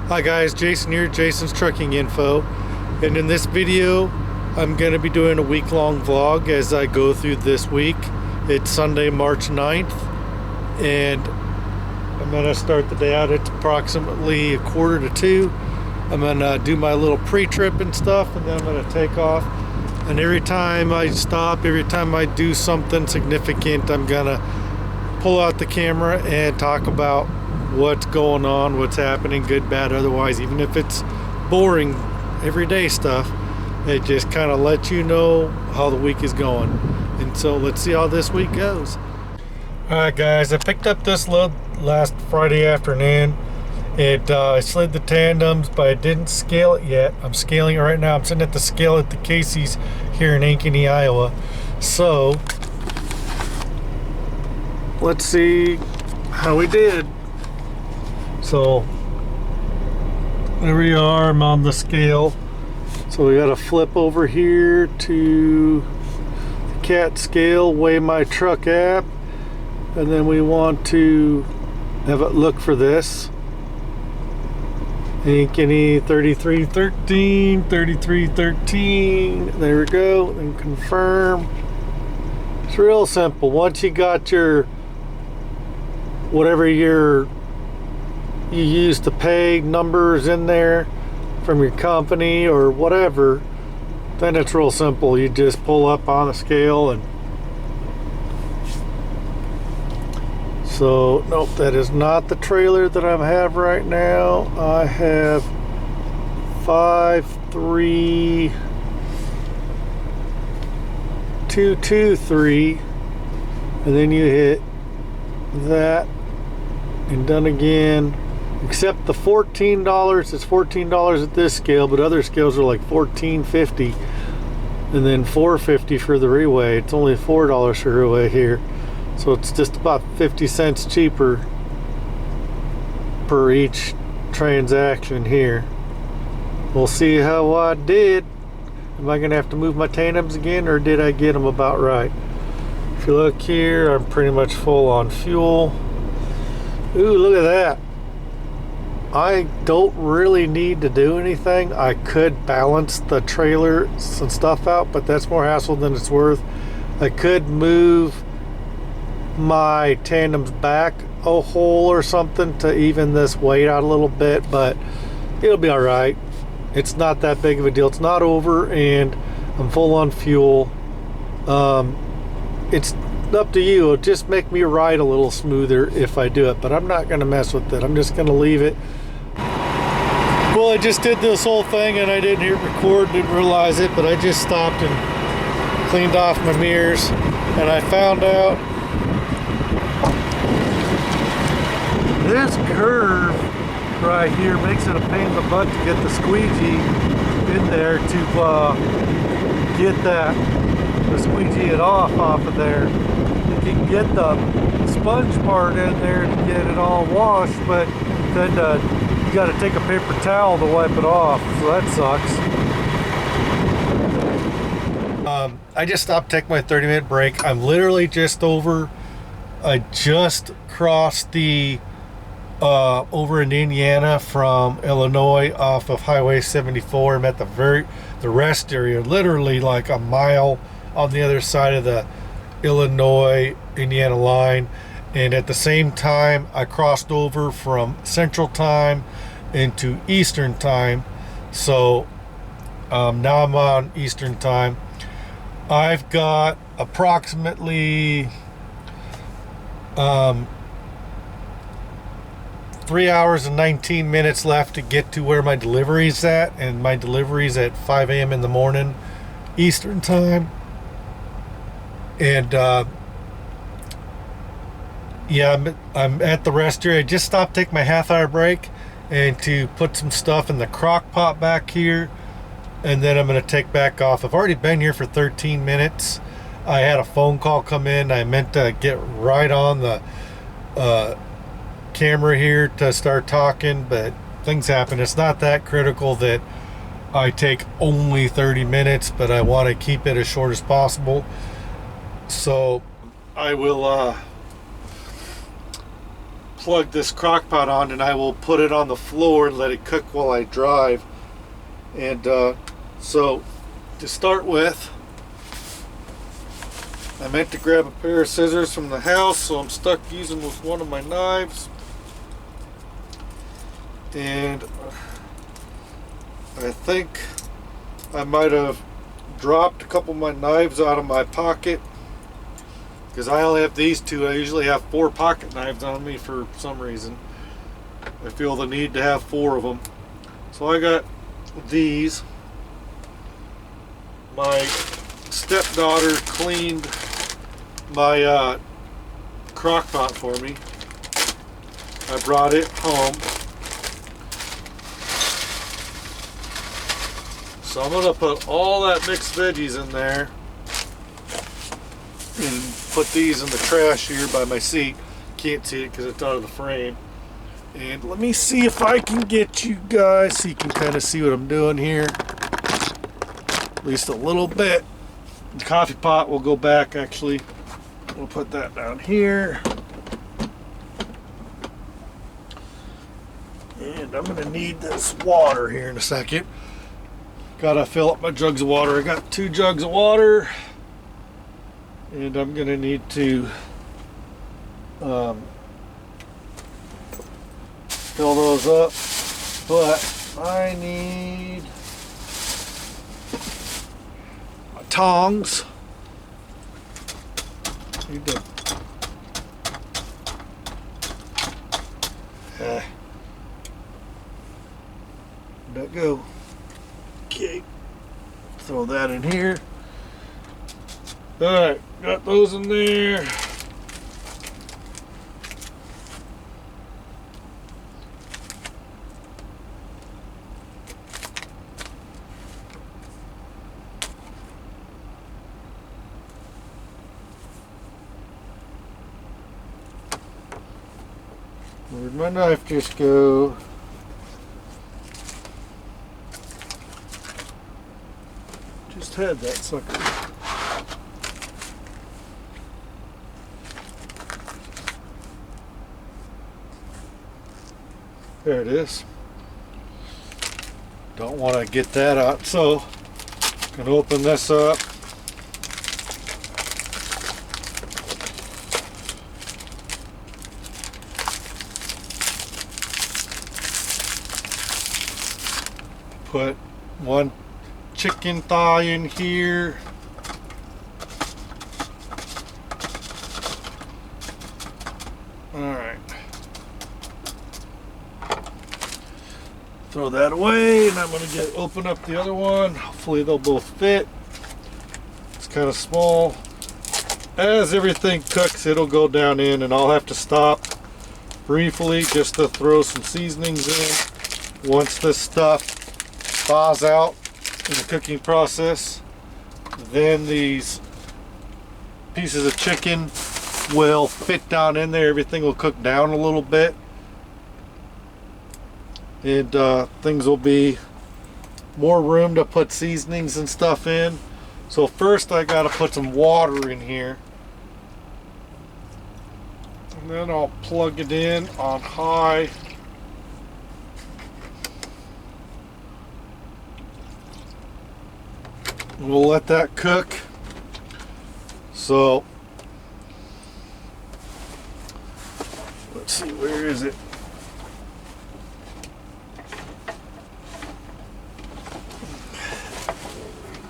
Hi guys, Jason here, Jason's Trucking Info, and in this video I'm going to be doing a week-long vlog as I go through this week. It's Sunday, March 9th, and I'm going to start the day out at approximately 1:45. I'm going to do my little pre-trip and stuff, and then I'm going to take off. And every time I stop, every time I do something significant, I'm going to pull out the camera and talk about what's going on, what's happening, good, bad, otherwise. Even if it's boring everyday stuff, it just kind of lets you know how the week is going. And so let's see how this week goes. Alright guys, I picked up this load last Friday afternoon. I slid the tandems, but I didn't scale it yet. I'm scaling it right now. I'm sitting at the scale at the Casey's here in Ankeny, Iowa. So let's see how we did. So there we are, I'm on the scale. So we got to flip over here to the CAT scale, weigh my truck app, and then we want to have it look for this. Ankeny 3313, 3313, there we go, and confirm. It's real simple. Once you got your, whatever you use to pay numbers in there from your company or whatever, then it's real simple. You just pull up on the scale and so nope, that is not the trailer that I have right now. I have 53223, and then you hit that and done again. Except the $14, it's $14 at this scale, but other scales are like $14.50 and then $4.50 for the reweigh. It's only $4 for reweigh here, so it's just about 50 cents cheaper per each transaction here. We'll see how I did. Am I gonna have to move my tandems again, or did I get them about right? If you look here, I'm pretty much full on fuel. Ooh, look at that. I don't really need to do anything. I could balance the trailer and stuff out, but that's more hassle than it's worth. I could move my tandems back a hole or something to even this weight out a little bit, but it'll be all right. It's not that big of a deal. It's not over, and I'm full on fuel. It's up to you. It'll just make me ride a little smoother if I do it, but I'm not going to mess with it. I'm just going to leave it. Well, I just did this whole thing and I didn't hit record, didn't realize it, but I just stopped and cleaned off my mirrors, and I found out this curve right here makes it a pain in the butt to get the squeegee in there to get the squeegee it off of there. You can get the sponge part in there to get it all washed, but then you got to take a paper towel to wipe it off, so that sucks. I just stopped, take my 30-minute break. I'm literally just over. I just crossed the over in Indiana from Illinois off of Highway 74. I'm at the rest area, literally like a mile on the other side of the Illinois-Indiana line. And at the same time, I crossed over from Central Time into Eastern Time. So now I'm on Eastern Time. I've got approximately 3 hours and 19 minutes left to get to where my delivery's at, and my delivery's at 5 a.m. in the morning Eastern Time. And yeah, I'm at the rest area. I just stopped, take my half-hour break and to put some stuff in the crock pot back here, and then I'm going to take back off. I've already been here for 13 minutes. I had a phone call come in. I meant to get right on the camera here to start talking, but things happen. It's not that critical that I take only 30 minutes, but I want to keep it as short as possible. So I will plug this crock pot on and I will put it on the floor and let it cook while I drive. And so to start with, I meant to grab a pair of scissors from the house, so I'm stuck using with one of my knives. And I think I might have dropped a couple of my knives out of my pocket, because I only have these two. I usually have 4 pocket knives on me for some reason. I feel the need to have 4 of them. So I got these. My stepdaughter cleaned my crock pot for me. I brought it home. So I'm gonna put all that mixed veggies in there and put these in the trash here by my seat. Can't see it because it's out of the frame. And let me see if I can get you guys so you can kind of see what I'm doing here. At least a little bit. The coffee pot will go back actually. We'll put that down here. And I'm gonna need this water here in a second. Gotta fill up my jugs of water. I got 2 jugs of water. And I'm gonna need to fill those up. But I need my tongs. Need to let go. Okay, throw that in here. All right, got those in there. Where'd my knife just go? Just had that sucker. There it is. Don't want to get that out, so I'm going to open this up. Put 1 chicken thigh in here. Alright. Throw that away, and I'm going to open up the other one. Hopefully they'll both fit. It's kind of small. As everything cooks, it'll go down in, and I'll have to stop briefly just to throw some seasonings in. Once this stuff thaws out in the cooking process, then these pieces of chicken will fit down in there. Everything will cook down a little bit, and things will be more room to put seasonings and stuff in. So first I got to put some water in here, and then I'll plug it in on high. We'll let that cook. So let's see, where is it?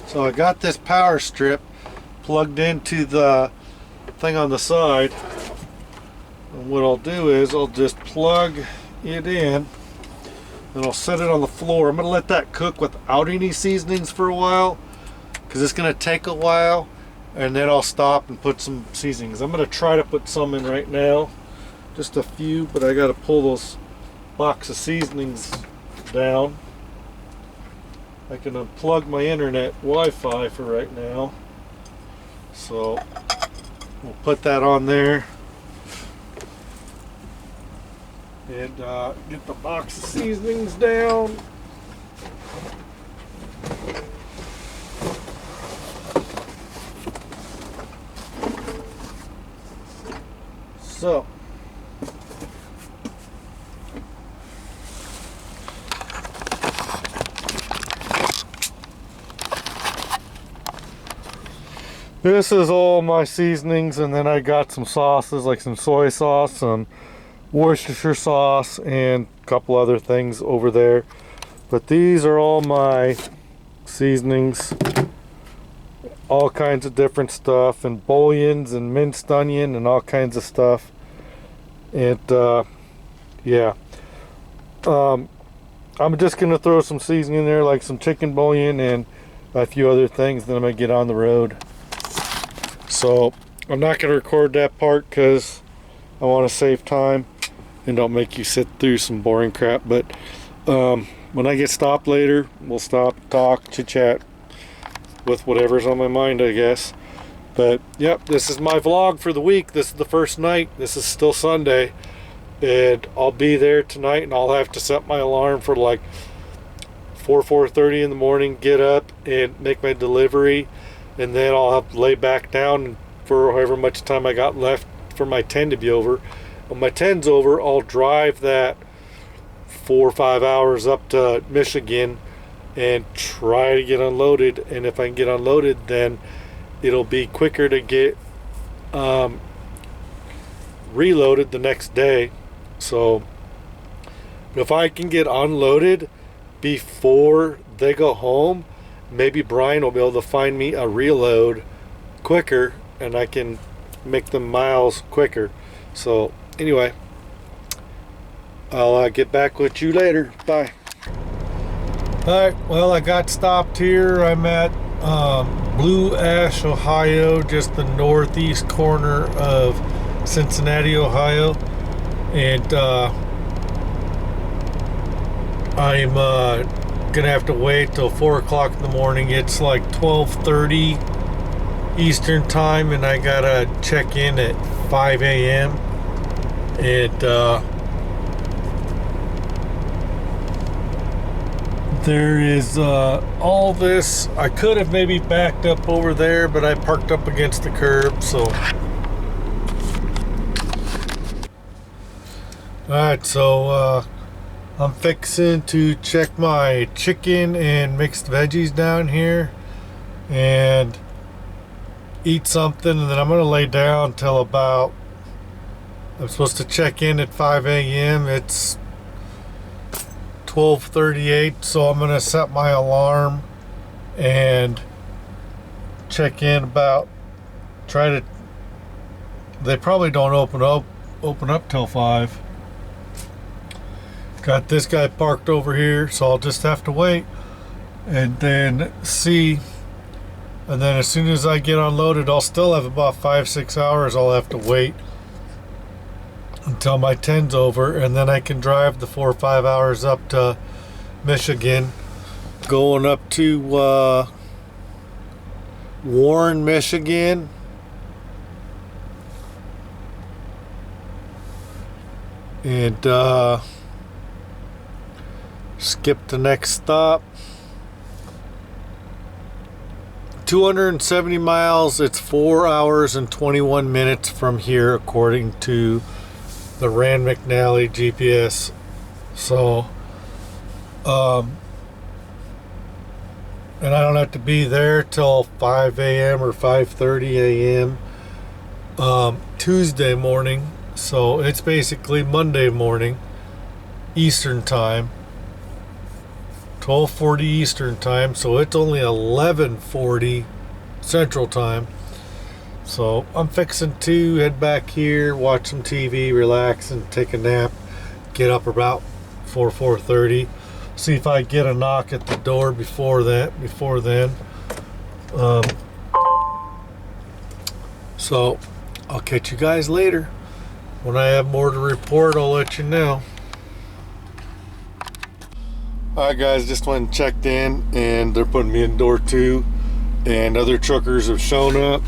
So I got this power strip plugged into the thing on the side, and what I'll do is I'll just plug it in and I'll set it on the floor. I'm going to let that cook without any seasonings for a while, because it's going to take a while, and then I'll stop and put some seasonings. I'm going to try to put some in right now, just a few, but I got to pull those box of seasonings down. I can unplug my internet Wi-Fi for right now, so we'll put that on there and get the box of seasonings down. So This is all my seasonings, and then I got some sauces like some soy sauce, some Worcestershire sauce, and a couple other things over there. But these are all my seasonings, all kinds of different stuff, and bouillons and minced onion and all kinds of stuff. And yeah, I'm just gonna throw some seasoning in there, like some chicken bouillon and a few other things. Then I'm gonna get on the road. So I'm not gonna record that part because I want to save time and don't make you sit through some boring crap. But when I get stopped later, we'll stop, talk, chit chat with whatever's on my mind, I guess. But yep, this is my vlog for the week. This is the first night. This is still Sunday, and I'll be there tonight, and I'll have to set my alarm for like 4:30 in the morning, get up and make my delivery, and then I'll have to lay back down for however much time I got left for my 10 to be over. When my 10's over, I'll drive that 4 or 5 hours up to Michigan and try to get unloaded. And if I can get unloaded, then it'll be quicker to get reloaded the next day. So if I can get unloaded before they go home, maybe Brian will be able to find me a reload quicker, and I can make the miles quicker. So anyway, I'll get back with you later. Bye. Alright, well, I got stopped here. I'm at Blue Ash, Ohio, just the northeast corner of Cincinnati, Ohio. And I'm gonna have to wait till 4 o'clock in the morning. It's like 12:30 Eastern time, and I gotta check in at 5 a.m. And there is all this. I could have maybe backed up over there, but I parked up against the curb. So alright, so I'm fixing to check my chicken and mixed veggies down here and eat something, and then I'm gonna lay down till about, I'm supposed to check in at 5 a.m. It's 12:38, so I'm gonna set my alarm and check in about, they probably don't open up till 5. Got this guy parked over here, so I'll just have to wait and then see. And then as soon as I get unloaded, I'll still have about 5-6 hours. I'll have to wait until my 10's over, and then I can drive the 4 or 5 hours up to Michigan, going up to Warren, Michigan. And skip the next stop. 270 miles. It's 4 hours and 21 minutes from here, according to the Rand McNally GPS. So and I don't have to be there till 5 a.m. or 5:30 a.m. Tuesday morning. So it's basically Monday morning Eastern time, 12:40 Eastern time, so it's only 11:40 Central time. So I'm fixing to head back here, watch some TV, relax, and take a nap. Get up about 4:30. See if I get a knock at the door before then. So I'll catch you guys later. When I have more to report, I'll let you know. Alright guys, just went and checked in, and they're putting me in door 2, and other truckers have shown up.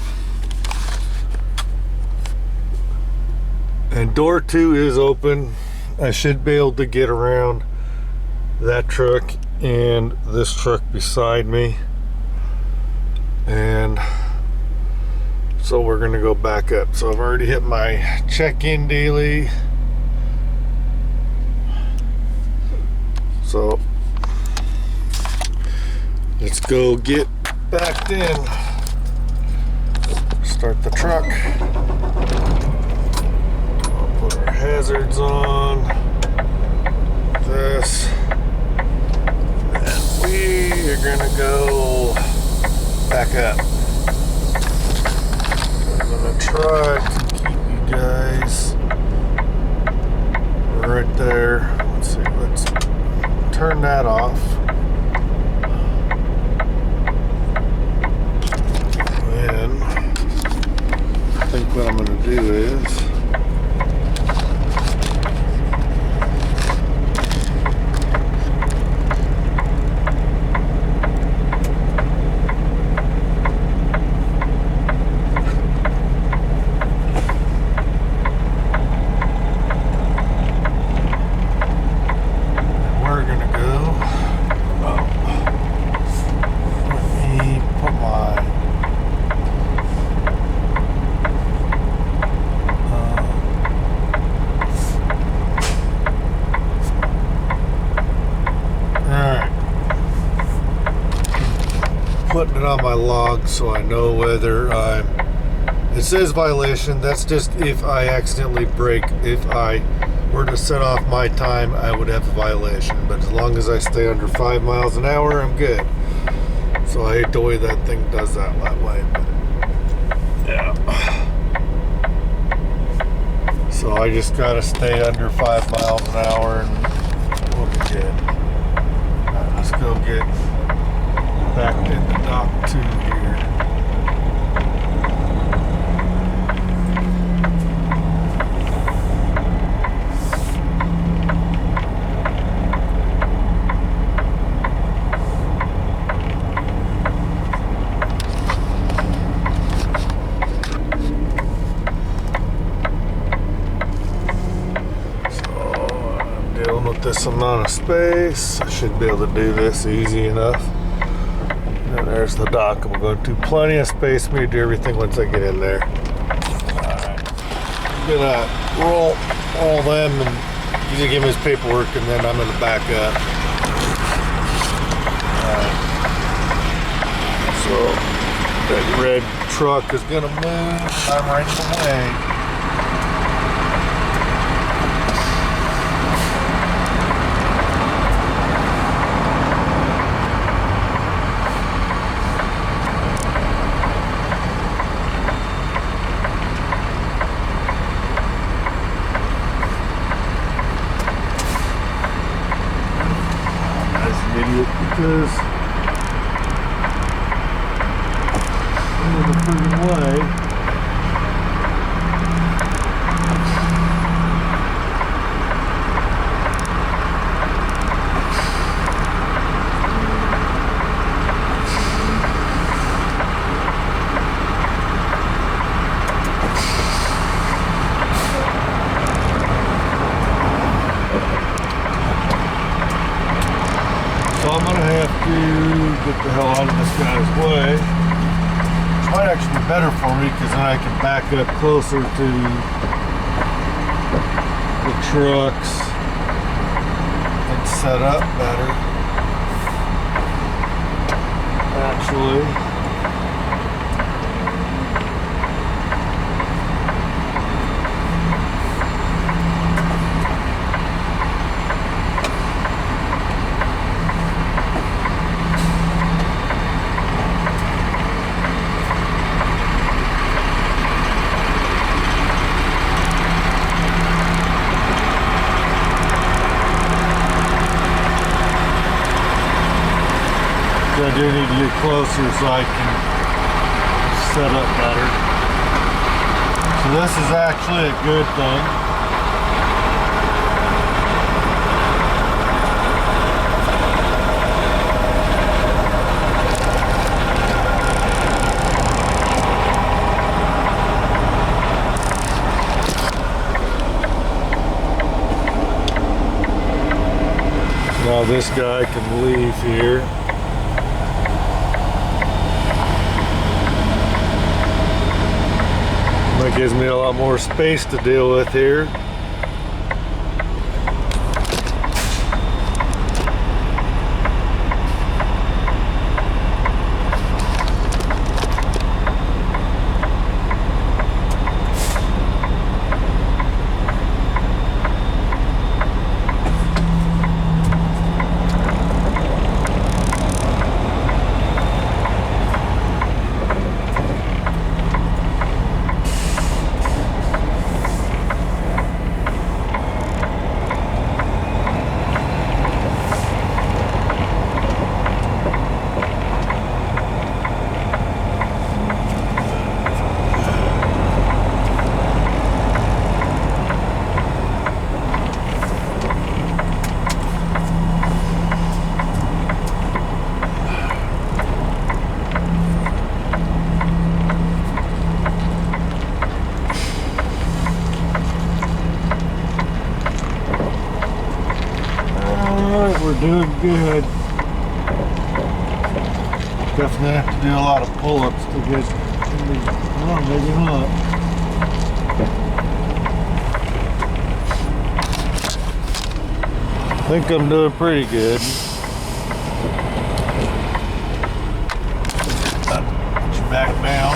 And door 2 is open. I should be able to get around that truck and this truck beside me. And so we're gonna go back up. So I've already hit my check-in daily. So let's go get backed in. start the truck. I'll put our hazards on. This. And we are gonna go back up. I'm gonna try to keep you guys right there. Let's see, let's turn that off. And I think what I'm gonna do is putting it on my log so I know whether I'm, it says violation, that's just if I accidentally brake. If I were to set off my time, I would have a violation, but as long as I stay under 5 miles an hour, I'm good. So I hate the way that thing does that way, but yeah. So I just gotta stay under 5 miles an hour and we'll be good. Alright, let's go get back in the dock 2 here. So I'm dealing with this amount of space. I should be able to do this easy enough. And there's the dock. I'm going to plenty of space for me to do everything once I get in there. Alright. I'm gonna roll all them and he's gonna give me his paperwork and then I'm gonna back up. Alright. So that red truck is gonna move. I'm right in the way. Because I'm in the freaking way. So I'm gonna have to get the hell out of this guy's way. Which might actually be better for me because then I can back up closer to the trucks and set up better. Actually. I do need to get closer so I can set up better. So this is actually a good thing. Now this guy can leave here. That gives me a lot more space to deal with here. Doing good. Definitely have to do a lot of pull-ups to get, well, maybe not. I think I'm doing pretty good. Put you back down.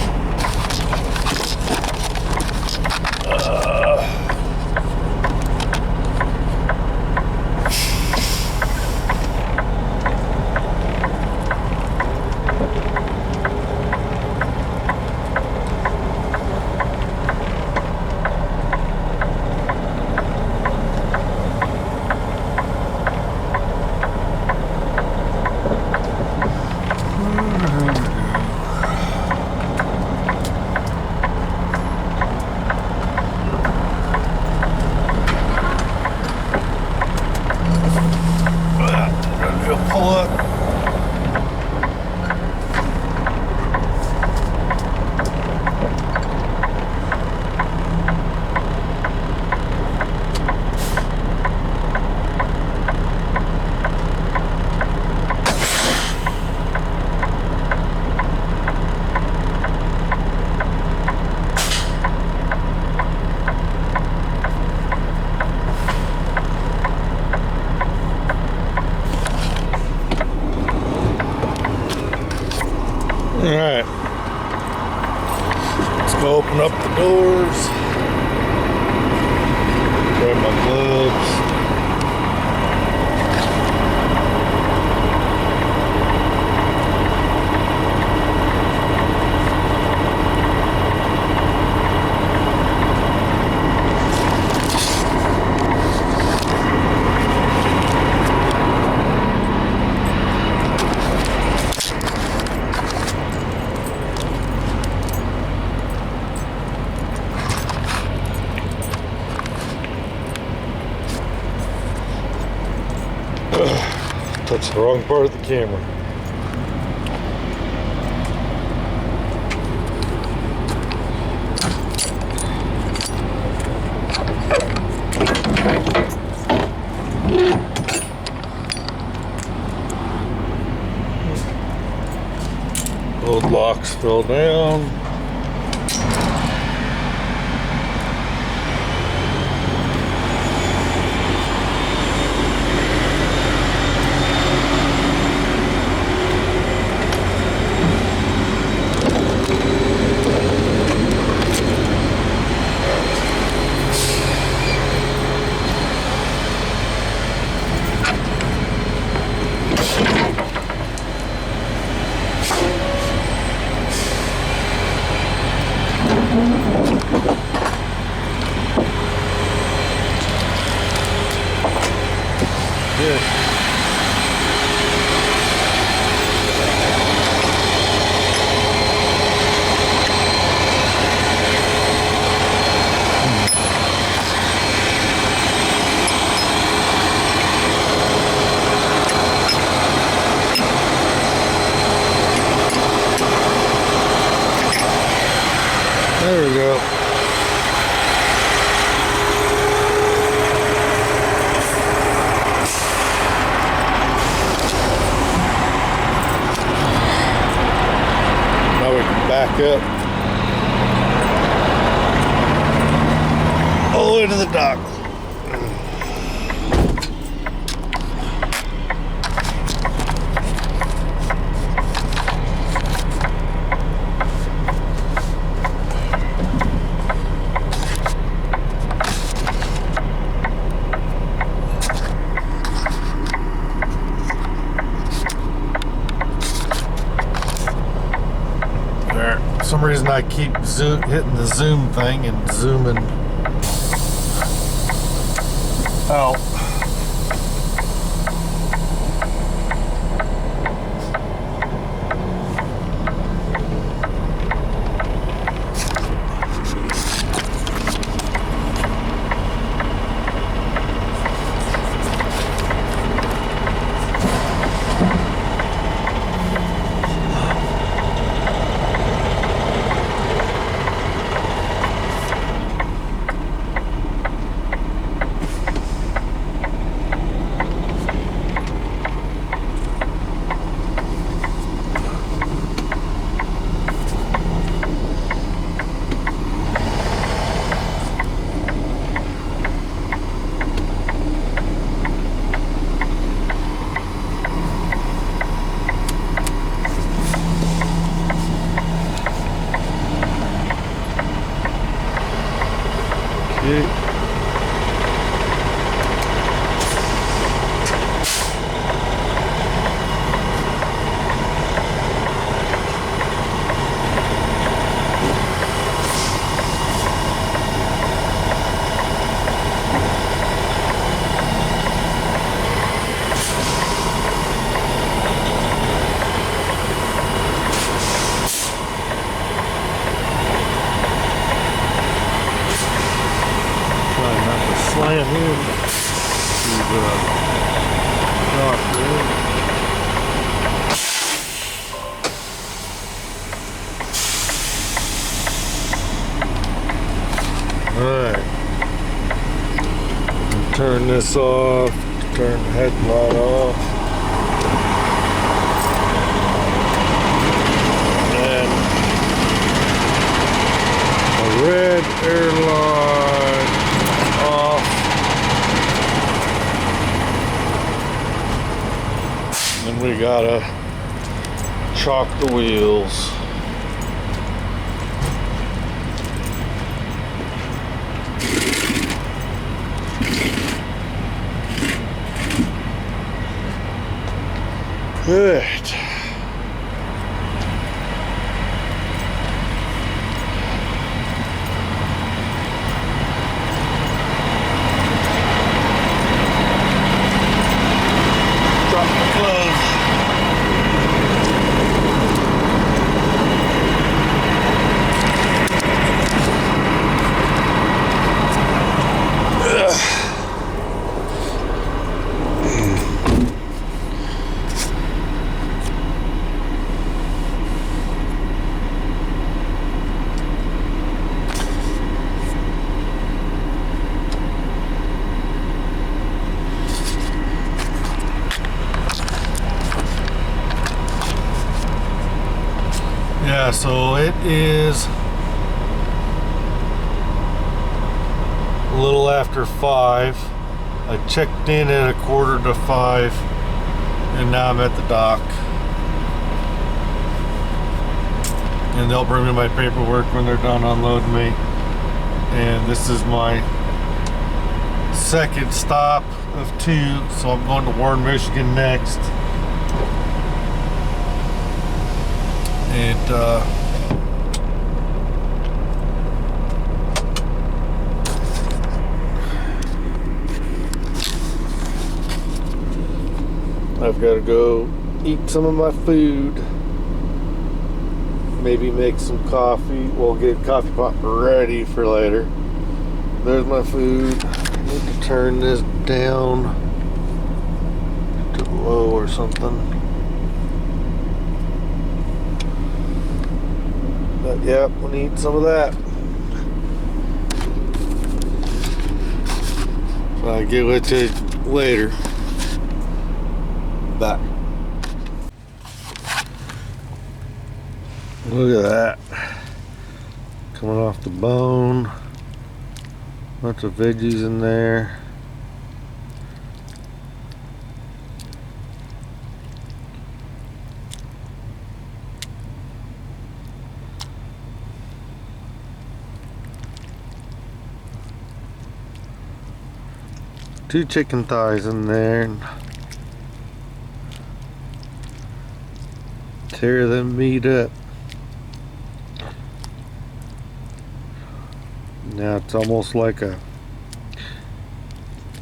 Pull up. All right, let's go open up the doors, grab my gloves. Touched the wrong part of the camera. Old locks fell down. Good. There we go. Now we can back up all the way to the dock. For some reason I keep hitting the zoom thing and zooming out. turn this off, turn the headlight off. And the red airline off. And we gotta chalk the wheels. Good. Drop the gloves. Yeah, so it is a little after 5. I checked in at 4:45 and now I'm at the dock. And they'll bring me my paperwork when they're done unloading me. And this is my second stop of 2, so I'm going to Warren, Michigan next. And I've got to go eat some of my food, maybe make some coffee. We'll get coffee pot ready for later. There's my food. I need to turn this down to low or something. But yeah, we'll need some of that. So I'll get with you later. Bye. Look at that. Coming off the bone. Bunch of veggies in there. Two chicken thighs in there. Tear them meat up. Now it's almost like a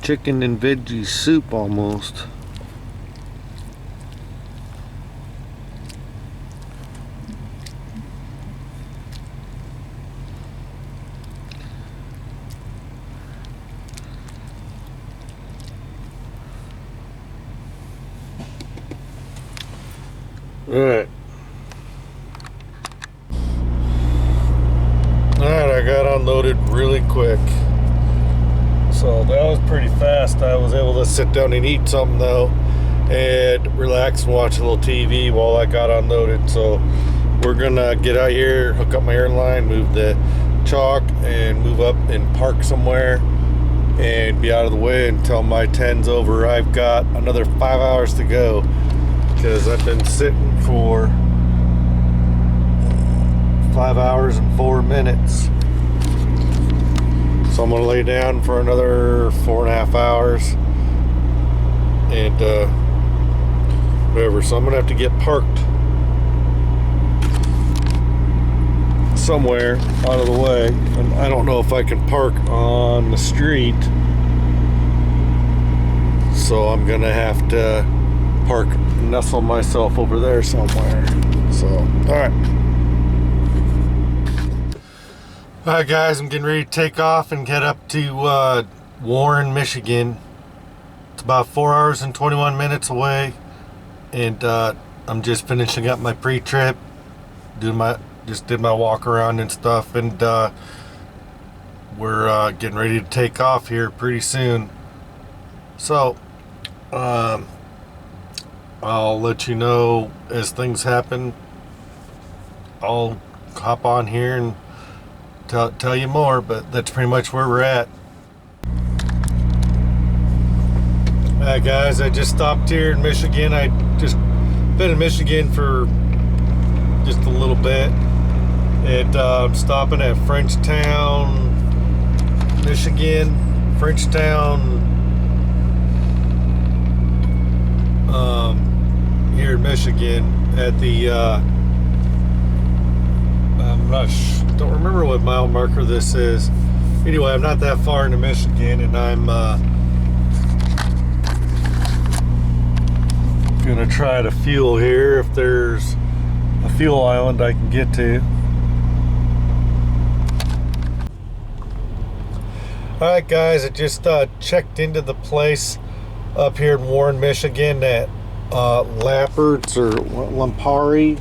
chicken and veggie soup almost. Alright, I got unloaded really quick. So that was pretty fast. I was able to sit down and eat something though and relax and watch a little TV while I got unloaded. So we're gonna get out here, hook up my airline, move the chalk and move up and park somewhere and be out of the way until my 10's over. I've got another 5 hours to go because I've been sitting for 5 hours and 4 minutes. So I'm gonna lay down for another 4.5 hours and whatever. So I'm gonna have to get parked somewhere out of the way, and I don't know if I can park on the street, so I'm gonna have to park, nestle myself over there somewhere. So all right guys, I'm getting ready to take off and get up to Warren, Michigan. It's about 4 hours and 21 minutes away, and I'm just finishing up my pre-trip, just did my walk around and stuff, and we're getting ready to take off here pretty soon. So, I'll let you know as things happen. I'll hop on here and tell you more, but that's pretty much where we're at. Alright guys, I just stopped here in Michigan. I just been in Michigan for just a little bit. And I'm stopping at Frenchtown, Michigan. Frenchtown, here in Michigan at the don't remember what mile marker this is. Anyway, I'm not that far into Michigan, and I'm gonna try to fuel here if there's a fuel island I can get to. Alright guys, I just checked into the place up here in Warren, Michigan at Lappert's or Lipari.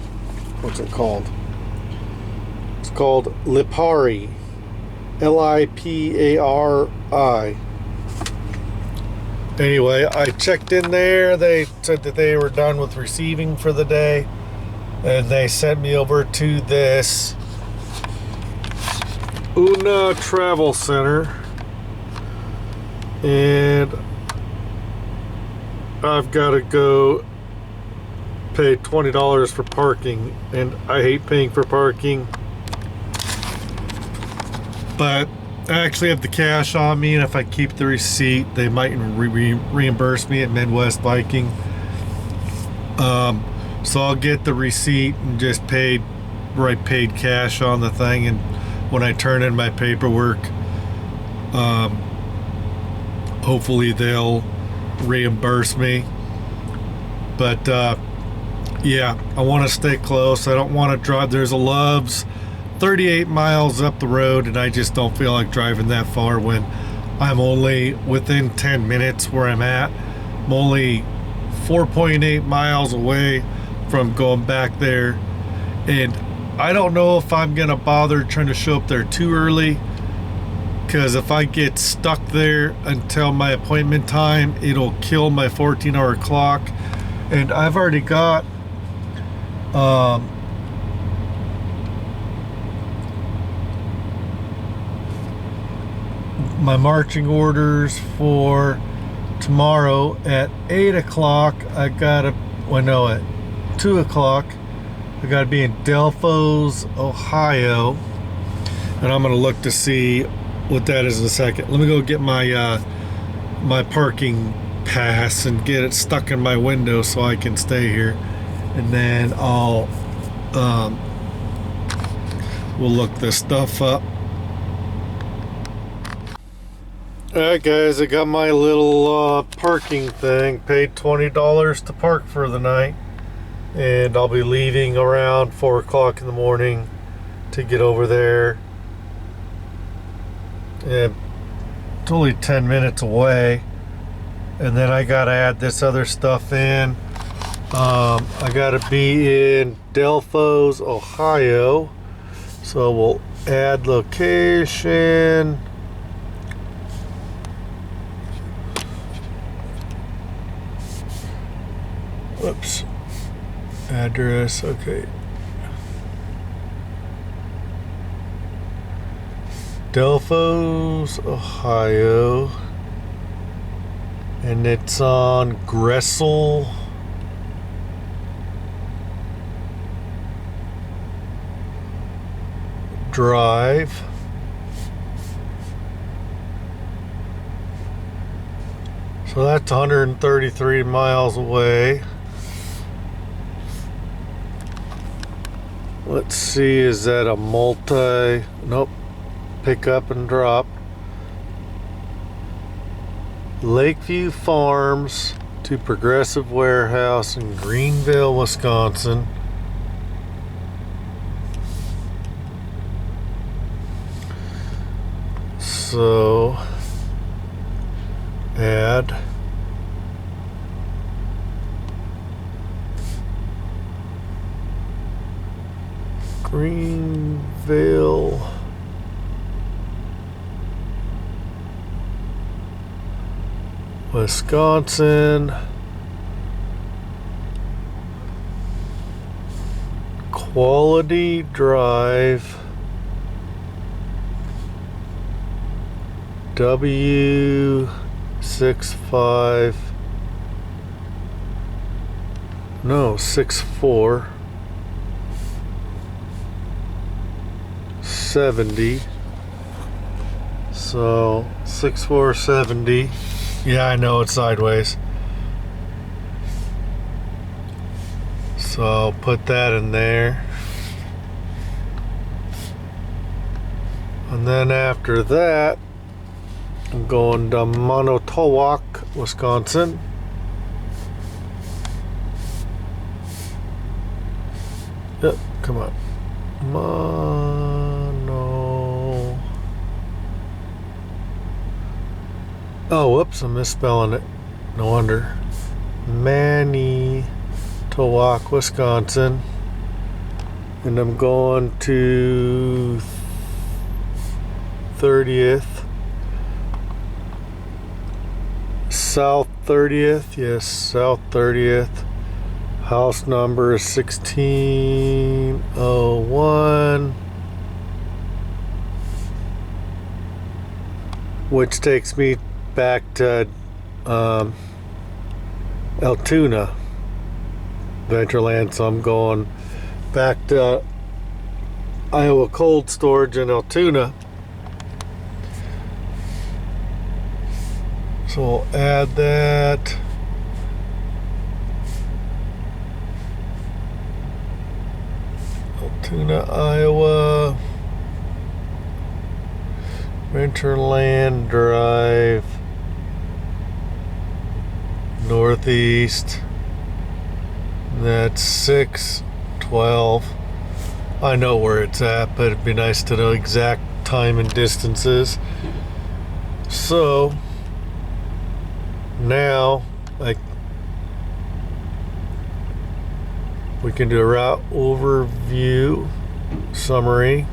What's it called? It's called Lipari. Lipari. Anyway, I checked in there. They said that they were done with receiving for the day, and they sent me over to this Una Travel Center, and I've got to go pay $20 for parking, and I hate paying for parking, but I actually have the cash on me, and if I keep the receipt, they might reimburse me at Midwest Viking. So I'll get the receipt and just paid cash on the thing, and when I turn in my paperwork, hopefully they'll reimburse me. But yeah, I want to stay close. I don't want to drive. There's a Love's 38 miles up the road, and I just don't feel like driving that far when I'm only within 10 minutes where I'm at. I'm only 4.8 miles away from going back there, and I don't know if I'm gonna bother trying to show up there too early, because if I get stuck there until my appointment time, it'll kill my 14-hour clock. And I've already got my marching orders for tomorrow at 8 o'clock. I gotta, well, no, at 2 o'clock I gotta be in Delphos, Ohio, and I'm gonna look to see what that is in a second. Let me go get my my parking pass and get it stuck in my window so I can stay here, and then I'll we'll look this stuff up. Alright guys, I got my little parking thing. Paid $20 to park for the night, and I'll be leaving around 4 o'clock in the morning to get over there. And it's only 10 minutes away, and then I gotta add this other stuff in. I gotta be in Delphos, Ohio, so we'll add location. Whoops. Address, okay. Delphos, Ohio, and it's on Gressel Drive. So that's 133 miles away. Let's see, is that a multi? Nope. Pick up and drop. Lakeview Farms to Progressive Warehouse in Greenville, Wisconsin. So add Greenville. Wisconsin. Quality Drive. W65. No, 64. 70. So 6470. Yeah, I know it's sideways. So I'll put that in there. And then after that, I'm going to Manitowoc, Wisconsin. Yep, come on. Oh, whoops, I'm misspelling it. No wonder. Manitowoc, Wisconsin. And I'm going to 30th. South 30th. Yes, South 30th. House number is 1601. Which takes me back to Altoona, Ventureland. So I'm going back to Iowa Cold Storage in Altoona. So we'll add that. Altoona, Iowa. Ventureland Drive. Northeast. That's 612. I know where it's at, but it'd be nice to know exact time and distances. So now we can do a route overview summary.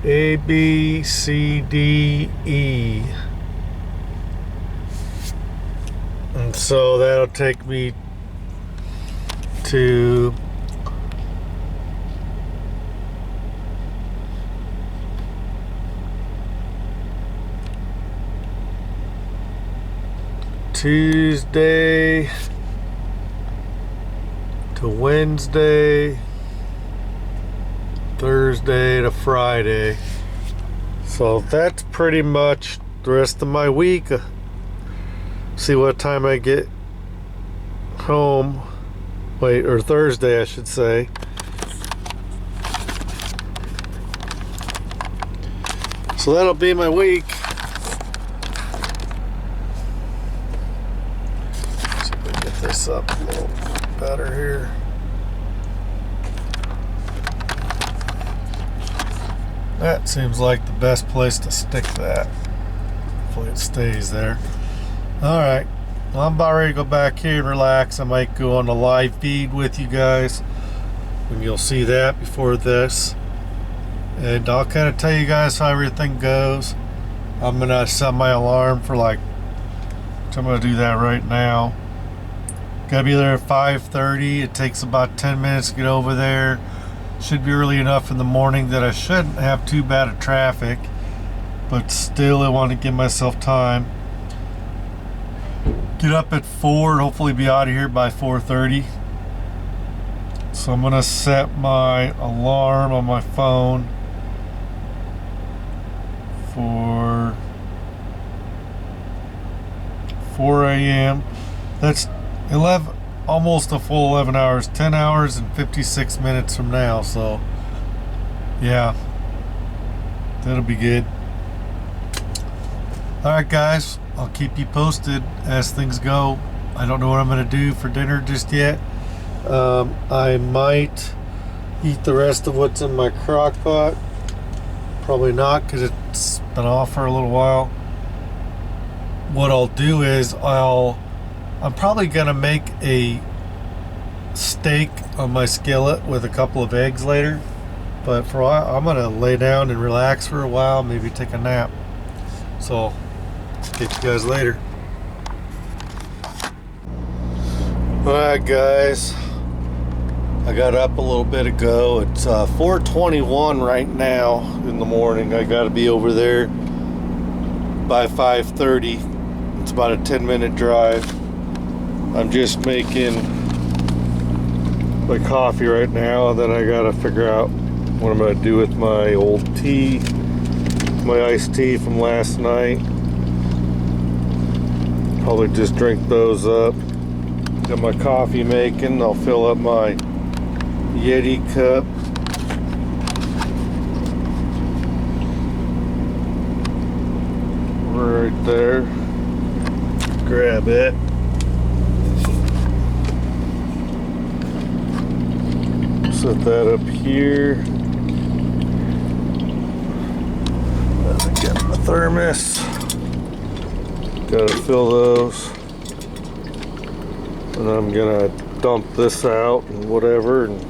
A, B, C, D, E. And so that'll take me to Tuesday to Wednesday, Thursday to Friday. So that's pretty much the rest of my week. See what time I get home. Or Thursday, I should say. So that'll be my week. See if we can get this up a little better here. That seems like the best place to stick that. Hopefully it stays there. Alright, well, I'm about ready to go back here and relax. I might go on a live feed with you guys, and you'll see that before this. And I'll kind of tell you guys how everything goes. I'm going to set my alarm for I'm going to do that right now. Got to be there at 5:30. It takes about 10 minutes to get over there. Should be early enough in the morning that I shouldn't have too bad of traffic, but still I want to give myself time. Get up at 4 and hopefully be out of here by 4:30. So I'm gonna set my alarm on my phone for 4 a.m. That's 11, almost a full 11 hours, 10 hours and 56 minutes from now. So yeah, that'll be good. Alright guys, I'll keep you posted as things go. I don't know what I'm going to do for dinner just yet. I might eat the rest of what's in my crock pot. Probably not, because it's been off for a little while. What I'll do is I'm probably going to make a steak on my skillet with a couple of eggs later. But for a while, I'm going to lay down and relax for a while, maybe take a nap. So, catch you guys later. Alright guys, I got up a little bit ago. It's 4:21 right now in the morning. I got to be over there by 5:30. It's about a 10-minute drive. I'm just making my coffee right now, and then I got to figure out what I'm going to do with my old tea, my iced tea from last night. Probably just drink those up. Got my coffee making. I'll fill up my Yeti cup. Right there. Grab it. Set that up here. Get my thermos. Gotta fill those. And I'm gonna dump this out and whatever, and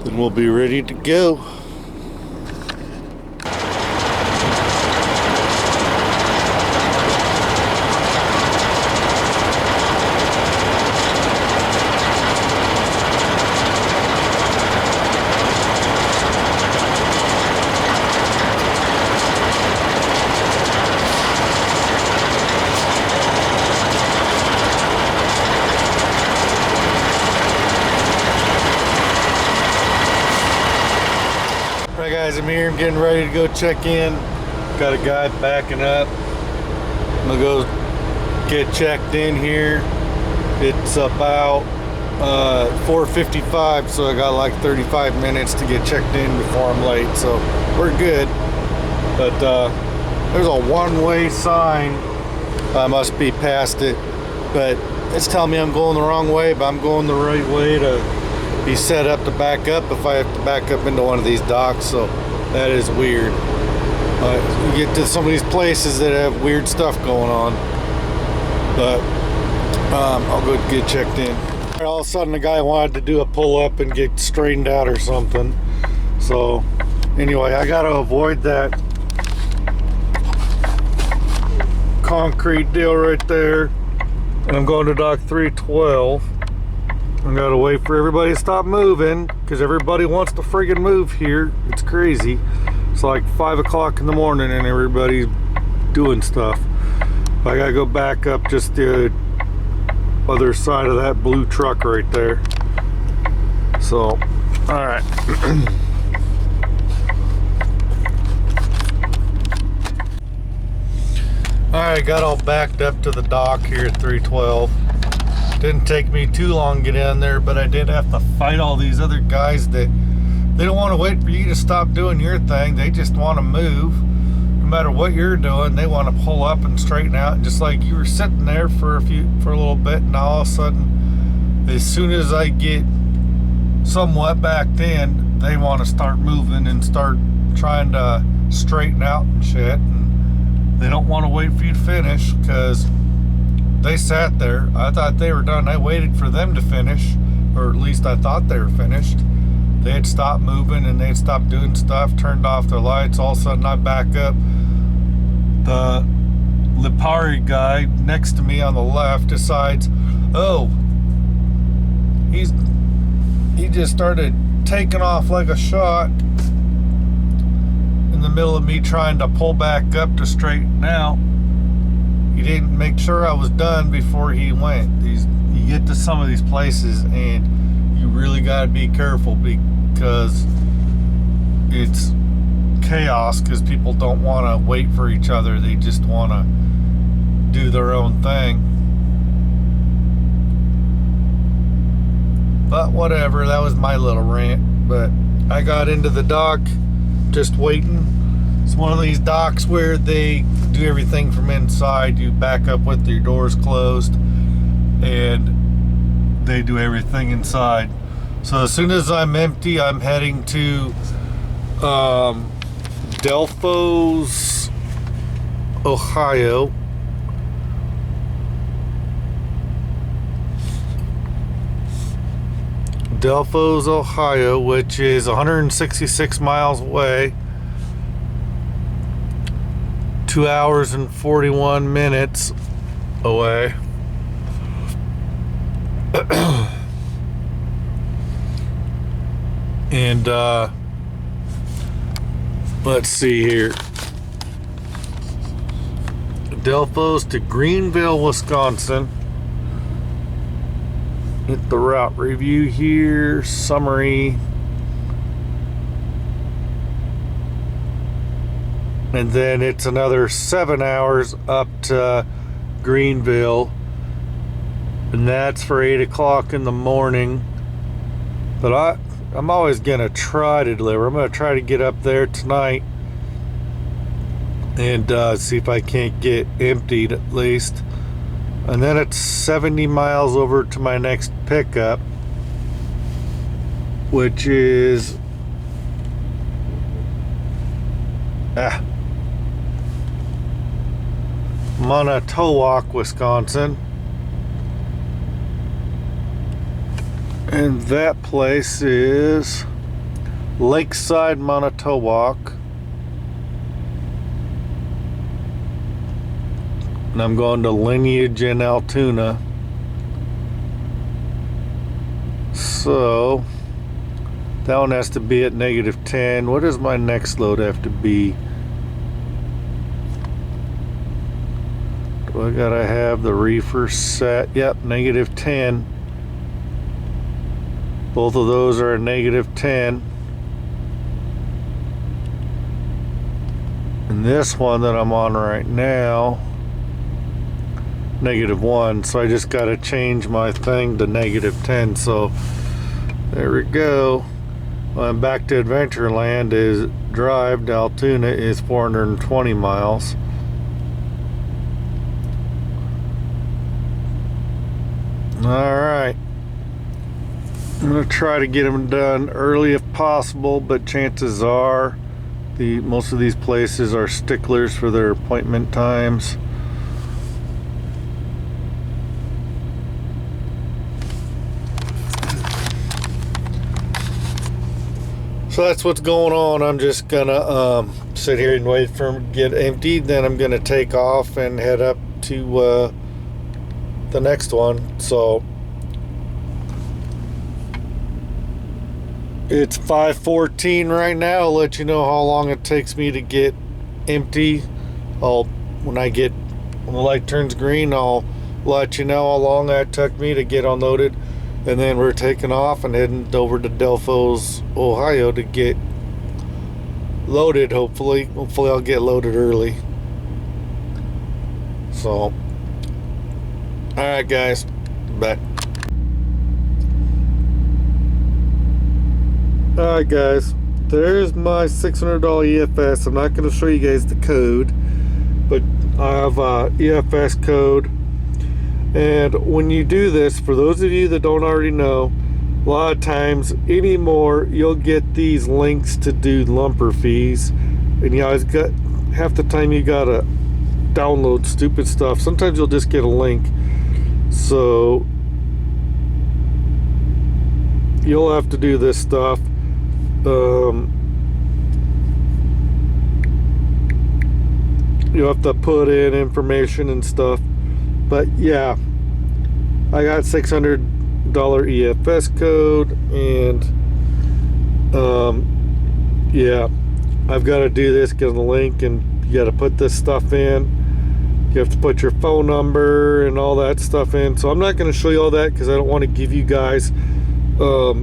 then we'll be ready to go. Alright guys, I'm here. I'm getting ready to go check in. Got a guy backing up. I'm gonna go get checked in here. It's about 4:55, so I got like 35 minutes to get checked in before I'm late, so we're good. But there's a one-way sign. I must be past it, but it's telling me I'm going the wrong way, but I'm going the right way to be set up to back up if I have to back up into one of these docks. So that is weird. You get to some of these places that have weird stuff going on, but I'll go get checked in. All of a sudden the guy wanted to do a pull-up and get straightened out or something. So anyway, I got to avoid that concrete deal right there, and I'm going to dock 312. I gotta wait for everybody to stop moving, because everybody wants to friggin' move here. It's crazy. It's like 5 o'clock in the morning and everybody's doing stuff. I gotta go back up just the other side of that blue truck right there. So, alright. Alright, got all backed up to the dock here at 312. Didn't take me too long to get in there, but I did have to fight all these other guys that they don't want to wait for you to stop doing your thing. They just want to move. No matter what you're doing, they want to pull up and straighten out. Just like you were sitting there for a little bit, and all of a sudden, as soon as I get somewhat backed in, they want to start moving and start trying to straighten out and shit. And they don't want to wait for you to finish, because they sat there. I thought they were done. I waited for them to finish, or at least I thought they were finished. They had stopped moving and they'd stopped doing stuff, turned off their lights. All of a sudden I back up. The Lipari guy next to me on the left decides, oh, he just started taking off like a shot in the middle of me trying to pull back up to straighten out. He didn't make sure I was done before he went. You get to some of these places and you really got to be careful, because it's chaos, because people don't want to wait for each other. They just want to do their own thing. But whatever, that was my little rant. But I got into the dock just waiting. It's one of these docks where they do everything from inside. You back up with your doors closed, and they do everything inside. So as soon as I'm empty, I'm heading to Delphos, Ohio. Delphos, Ohio, which is 166 miles away, 2 hours and 41 minutes away. And let's see here. Delphos to Greenville, Wisconsin. Hit the route review here, summary. And then it's another 7 hours up to Greenville. And that's for 8 o'clock in the morning. But I'm always gonna try to deliver. I'm gonna try to get up there tonight and see if I can't get emptied at least. And then it's 70 miles over to my next pickup, which is Manitowoc, Wisconsin. And that place is Lakeside, Manitowoc. And I'm going to Lineage in Altoona. So that one has to be at -10. What does my next load have to be? Do I gotta have the reefer set? Yep, -10. Both of those are a -10. And this one that I'm on right now, -1. So I just got to change my thing to -10. So there we go. I'm back to Adventureland. Is drive to Altoona is 420 miles. All right. I'm going to try to get them done early if possible, but chances are most of these places are sticklers for their appointment times. So that's what's going on. I'm just gonna sit here and wait for them to get emptied. Then I'm gonna take off and head up to the next one. So it's 5:14 right now. I'll let you know how long it takes me to get empty. When the light turns green, I'll let you know how long that took me to get unloaded. And then we're taking off and heading over to Delphos, Ohio to get loaded, hopefully. Hopefully I'll get loaded early. So, alright guys, bye. Alright guys, there's my $600 EFS. I'm not going to show you guys the code, but I have a EFS code. And when you do this, for those of you that don't already know, a lot of times anymore you'll get these links to do lumper fees, and you always got, half the time you gotta download stupid stuff. Sometimes you'll just get a link, so you'll have to do this stuff. You'll have to put in information and stuff. But yeah, I got $600 EFS code, and yeah, I've got to do this, get on the link, and you got to put this stuff in. You have to put your phone number and all that stuff in. So I'm not going to show you all that because I don't want to give you guys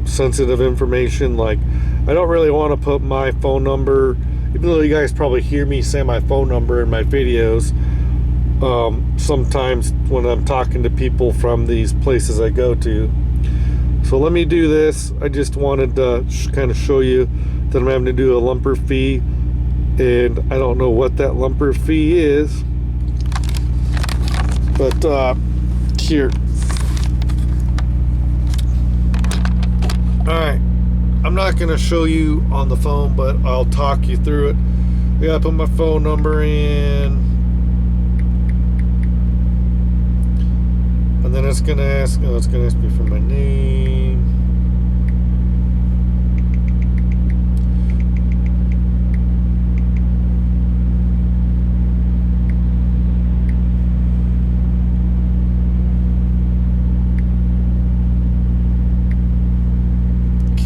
sensitive information. Like, I don't really want to put my phone number, even though you guys probably hear me say my phone number in my videos. Sometimes when I'm talking to people from these places I go to. So let me do this. I just wanted to kind of show you that I'm having to do a lumper fee, and I don't know what that lumper fee is, but here. Alright, I'm not going to show you on the phone, but I'll talk you through it. I gotta put my phone number in, and then it's gonna ask me for my name.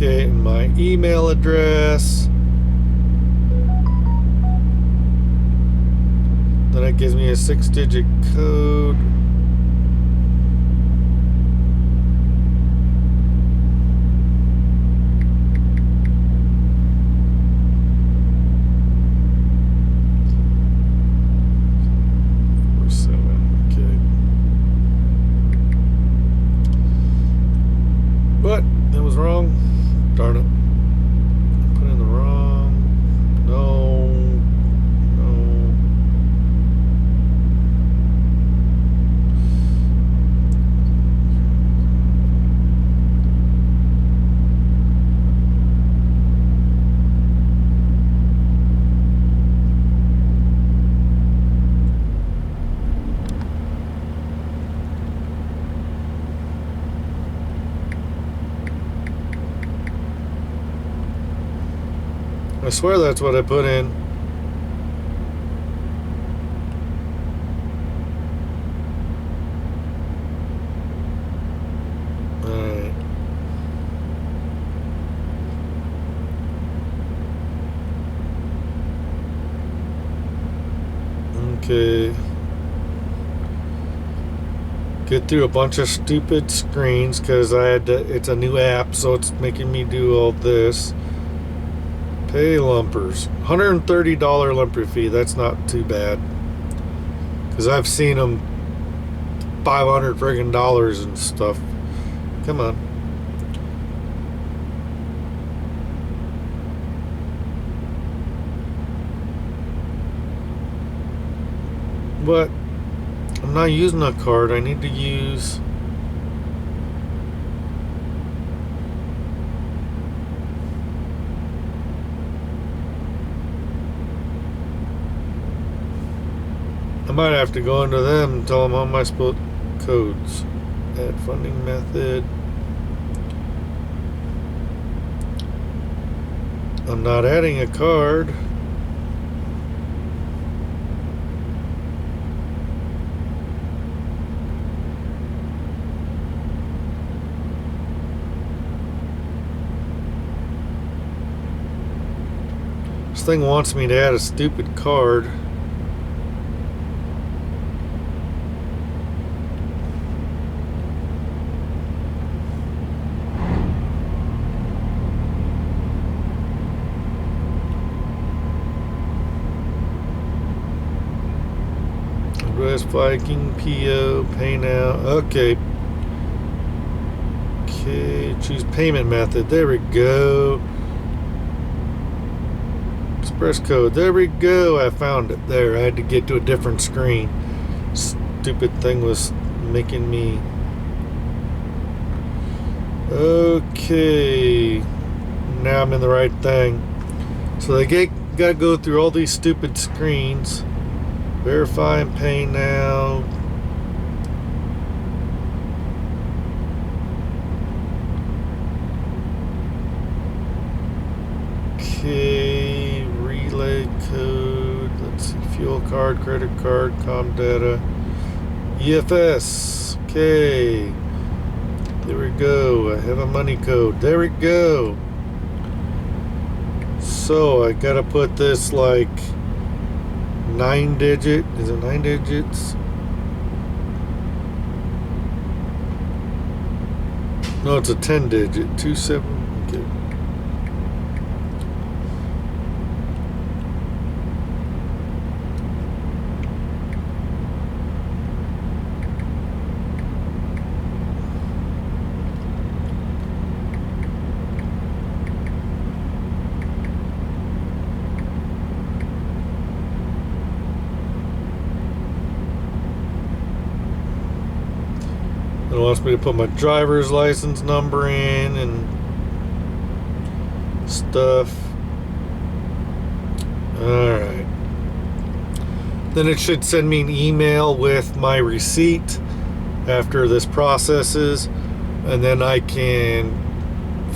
Okay, and my email address. Then it gives me a 6-digit code. But it was wrong. Darn it. I put in the wrong. No. I swear that's what I put in. Alright. Okay. Get through a bunch of stupid screens because I had to, it's a new app, so it's making me do all this. Pay lumpers. $130 lumper fee. That's not too bad. Because I've seen them $500 friggin' dollars and stuff. Come on. But I'm not using a card. I need to use... I might have to go into them and tell them how am I supposed codes. Add funding method. I'm not adding a card. This thing wants me to add a stupid card. West Viking PO pay now. Okay. Okay, choose payment method. There we go. Express code. There we go. I found it. There. I had to get to a different screen. Stupid thing was making me. Okay. Now I'm in the right thing. So they gotta go through all these stupid screens. Verify and pay now. Okay, relay code. Let's see, fuel card, credit card, com data, EFS. Okay, there we go. I have a money code. There we go. So I gotta put this like 9-digit. Is it 9 digits? No, it's a 10-digit. 27. Okay. It wants me to put my driver's license number in and stuff. Alright. Then it should send me an email with my receipt after this processes, and then I can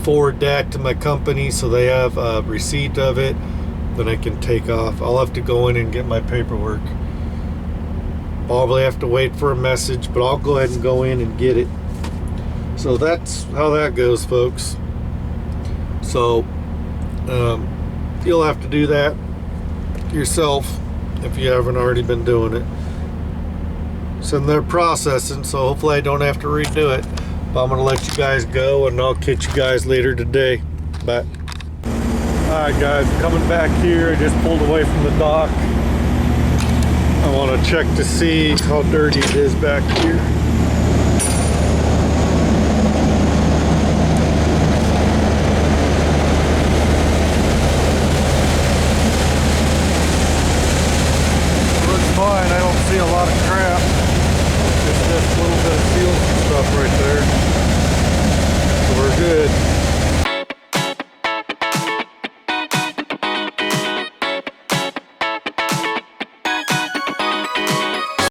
forward that to my company so they have a receipt of it. Then I can take off. I'll have to go in and get my paperwork. Probably have to wait for a message, but I'll go ahead and go in and get it. So that's how that goes, folks. So you'll have to do that yourself if you haven't already been doing it. So they're processing, so hopefully I don't have to redo it. But I'm gonna let you guys go, and I'll catch you guys later today. Bye. Alright guys, coming back here. I just pulled away from the dock. I want to check to see how dirty it is back here.